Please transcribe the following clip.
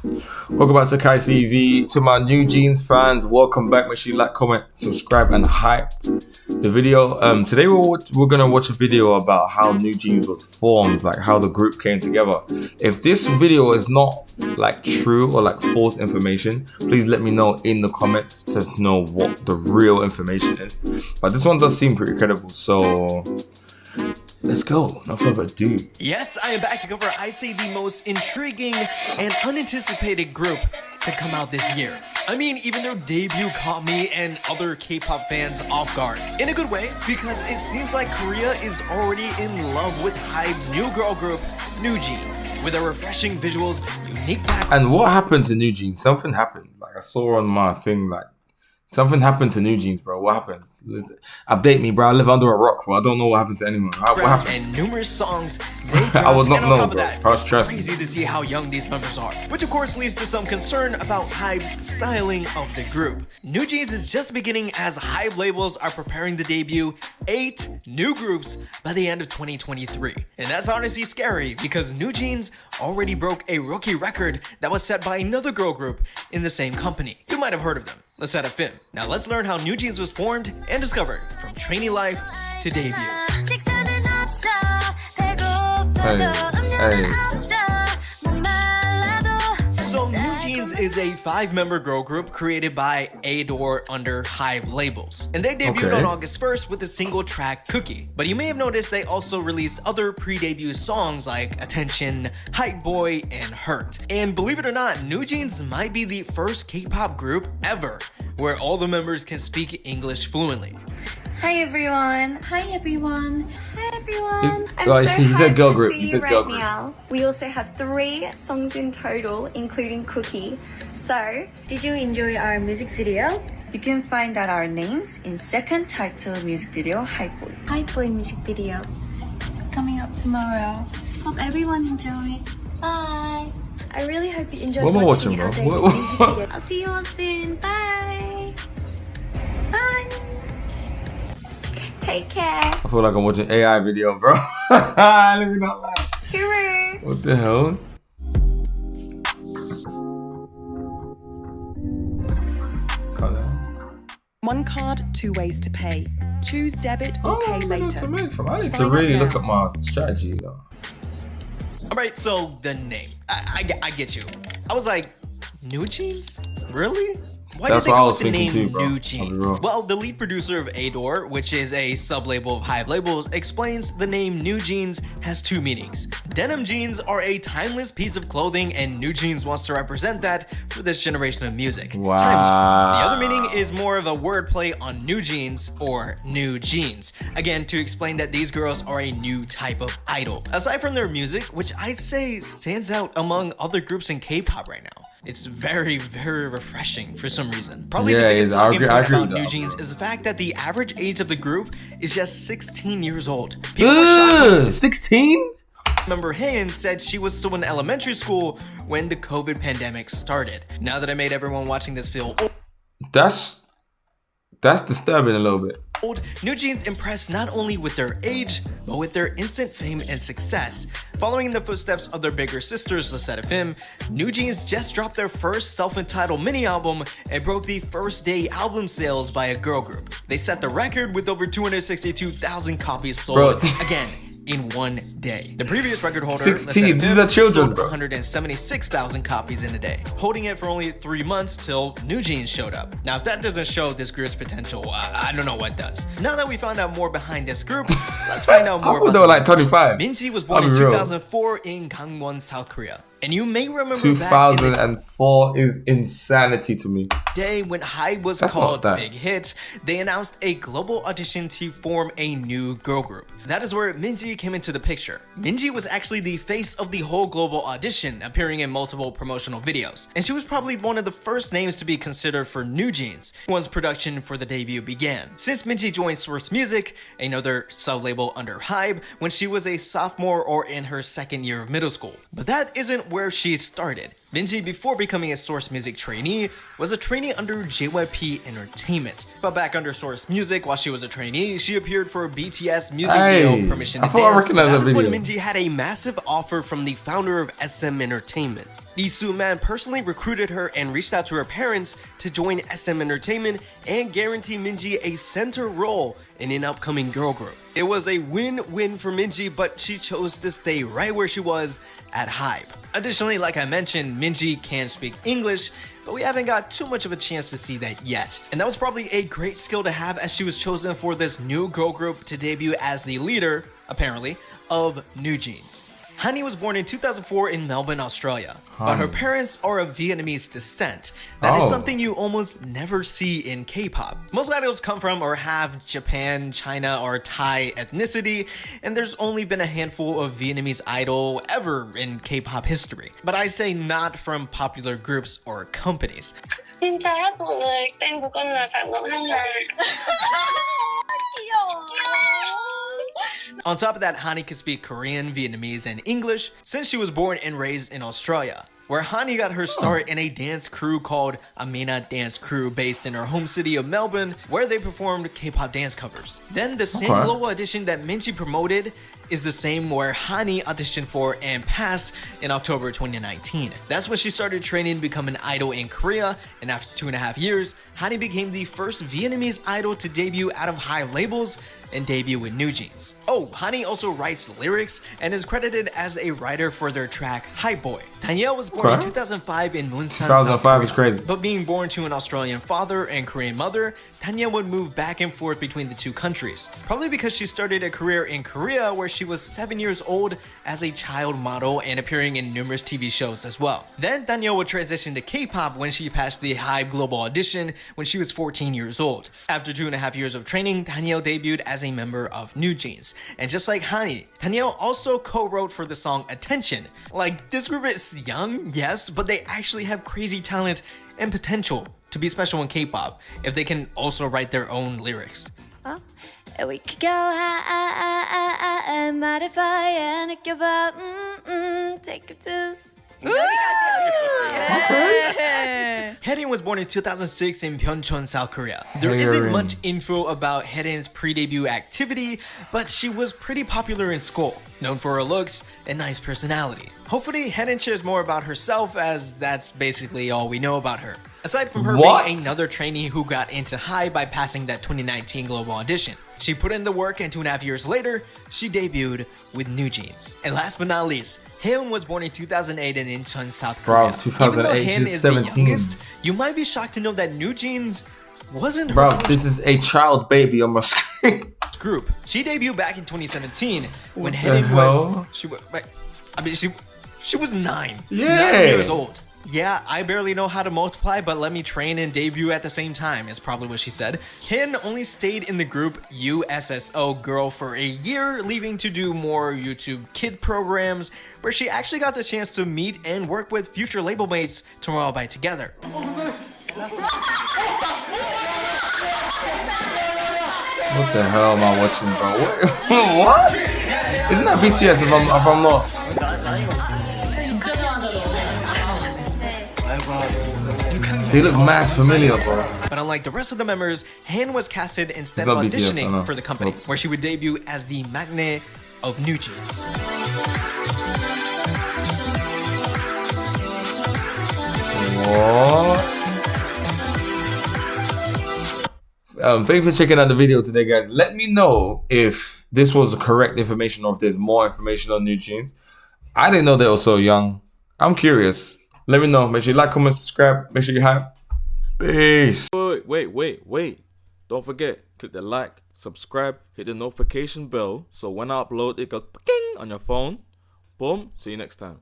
Welcome back to Kai TV. To my NewJeans fans, welcome back. Make sure you like, comment, subscribe, and hype the video. Today we're gonna watch a video about how NewJeans was formed, like how the group came together. If this video is not like true or like false information, please let me know in the comments to know what the real information is. But this one does seem pretty credible, so let's go. No further ado. Yes, I am back to cover, I'd say, the most intriguing and unanticipated group to come out this year. I mean, even their debut caught me and other K-pop fans off guard. In a good way, because it seems like Korea is already in love with HYBE's new girl group, NewJeans, with their refreshing visuals, unique background. And what happened to NewJeans? Something happened. Like I saw on my thing, like something happened to NewJeans, bro. What happened? Update me, bro. I live under a rock, bro. I don't know what happens to anyone. What happened? And numerous songs. I would not know, bro. That, Trust me. It's crazy to see how young these members are, which of course leads to some concern about HYBE's styling of the group. NewJeans is just beginning as HYBE labels are preparing to debut 8 new groups by the end of 2023. And that's honestly scary because NewJeans already broke a rookie record that was set by another girl group in the same company. You might have heard of them. Let's set a film. Now let's learn how NewJeans was formed and discovered from trainee life to debut. So NewJeans is a 5-member girl group created by Adore under HYBE labels. And they debuted on August 1st with a single track, Cookie. But you may have noticed they also released other pre-debut songs like Attention, Hype Boy, and Hurt. And believe it or not, NewJeans might be the first K-pop group ever where all the members can speak English fluently. Hi everyone. Hi everyone. Hi everyone. He said girl group. He said girl group. Now. We also have 3 songs in total, including Cookie. So, did you enjoy our music video? You can find out our names in second title music video, HYBE Boy. HYBE Boy music video. It's coming up tomorrow. Hope everyone enjoy. Bye. I really hope you enjoyed watching the updated music video. I'll see you all soon. Bye. Bye. Take care. I feel like I'm watching AI video, bro. Let me not lie. Hero. What the hell? Calm down. 1 card, 2 ways to pay. Choose debit or pay later. I need to really look at my strategy, though. Alright, so the name. I get you. I was like, NewJeans? Really? Why That's did they what I call was it the thinking name too, bro. NewJeans? Well, the lead producer of Adore, which is a sub-label of HYBE labels, explains the name NewJeans has 2 meanings. Denim jeans are a timeless piece of clothing, and NewJeans wants to represent that for this generation of music. Wow. Timeless. The other meaning is more of a wordplay on New Jeans or New Jeans. Again, to explain that these girls are a new type of idol. Aside from their music, which I'd say stands out among other groups in K-pop right now. It's very, very refreshing for some reason. Probably the biggest talking point about NewJeans is the fact that the average age of the group is just 16 years old. 16? Member Haen said she was still in elementary school when the COVID pandemic started. Now that I made everyone watching this feel old, that's disturbing a little bit. NewJeans impressed not only with their age, but with their instant fame and success. Following in the footsteps of their bigger sisters, Let's Set a Film, NewJeans just dropped their first self-entitled mini-album and broke the first day album sales by a girl group. They set the record with over 262,000 copies sold, again, in 1 day. The previous record holder, 16, these are children, sold bro. 176,000 copies in a day, holding it for only 3 months till NewJeans showed up. Now, if that doesn't show this group's potential, I don't know what does. Now that we found out more behind this group, let's find out more. I thought they were like 25. Minji was born in 2004 in Gangwon, South Korea. And you may remember 2004 is insanity to me. Day when HYBE was called Big Hit, they announced a global audition to form a new girl group. That is where Minji came into the picture. Minji was actually the face of the whole global audition, appearing in multiple promotional videos. And she was probably one of the first names to be considered for NewJeans once production for the debut began. Since Minji joined Source Music, another sub-label under HYBE, when she was a sophomore or in her 2nd year of middle school. But that isn't where she started. Minji, before becoming a Source Music trainee, was a trainee under JYP Entertainment. But back under Source Music, while she was a trainee, she appeared for BTS music video Permission to Dance. I recognize that video. That's when Minji had a massive offer from the founder of SM Entertainment. Lee Soo-man personally recruited her and reached out to her parents to join SM Entertainment and guarantee Minji a center role in an upcoming girl group. It was a win-win for Minji, but she chose to stay right where she was at HYBE. Additionally, like I mentioned, Minji can speak English, but we haven't got too much of a chance to see that yet. And that was probably a great skill to have, as she was chosen for this new girl group to debut as the leader, apparently, of NewJeans. Hani was born in 2004 in Melbourne, Australia, but her parents are of Vietnamese descent. That is something you almost never see in K-pop. Most idols come from or have Japan, China, or Thai ethnicity, and there's only been a handful of Vietnamese idol ever in K-pop history. But I say not from popular groups or companies. 진짜요? 오늘 땡 묶었나 방송했나? On top of that, Hani can speak Korean, Vietnamese, and English since she was born and raised in Australia, where Hani got her start in a dance crew called Amina Dance Crew based in her home city of Melbourne, where they performed K-pop dance covers. Then the same global audition that Minji promoted is the same where Hani auditioned for and passed in October 2019. That's when she started training to become an idol in Korea, and after 2.5 years, Hani became the first Vietnamese idol to debut out of HYBE labels and debut with NewJeans. Oh, Hani also writes lyrics and is credited as a writer for their track Hi Boy. Danielle was born in 2005 in Munsan, 2005 is crazy. But being born to an Australian father and Korean mother, Danielle would move back and forth between the two countries. Probably because she started a career in Korea where she was 7 years old as a child model and appearing in numerous TV shows as well. Then Danielle would transition to K-pop when she passed the HYBE Global audition when she was 14 years old. After 2.5 years of training, Danielle debuted as a member of NewJeans. And just like Hani, Danielle also co-wrote for the song Attention. Like, this group is young, yes, but they actually have crazy talent and potential to be special in K-pop if they can also write their own lyrics. We could go high and modify and give up. Take it to. Haerin was born in 2006 in Pyeongchon, South Korea. There isn't much info about Haerin's pre-debut activity, but she was pretty popular in school, known for her looks and nice personality. Hopefully, Haerin shares more about herself, as that's basically all we know about her. Aside from her being another trainee who got into HYBE by passing that 2019 global audition. She put in the work, and 2.5 years later, she debuted with NewJeans. And last but not least, Haeun was born in 2008 in Incheon, South Korea. Bro, 2008, she's 17. Youngest, you might be shocked to know that NewJeans wasn't her Bro, this is a child baby on my screen. Group. She debuted back in 2017 when Haeun was she was 9 years old. Yeah, I barely know how to multiply, but let me train and debut at the same time, is probably what she said. Haeun only stayed in the group USSO Girl for a year, leaving to do more YouTube kid programs, where she actually got the chance to meet and work with future label mates to roll by together. What the hell am I watching, bro? What? Isn't that BTS if I'm not? They look mad familiar, bro. But unlike the rest of the members, Han was casted instead of auditioning BTS, for the company, where she would debut as the maknae of NewJeans. What? Thanks for checking out the video today, guys. Let me know if this was the correct information or if there's more information on NewJeans. I didn't know they were so young. I'm curious. Let me know. Make sure you like, comment, subscribe. Make sure you hype. Peace. Wait. Don't forget, click the like, subscribe, hit the notification bell so when I upload, it goes ping on your phone. Boom. See you next time.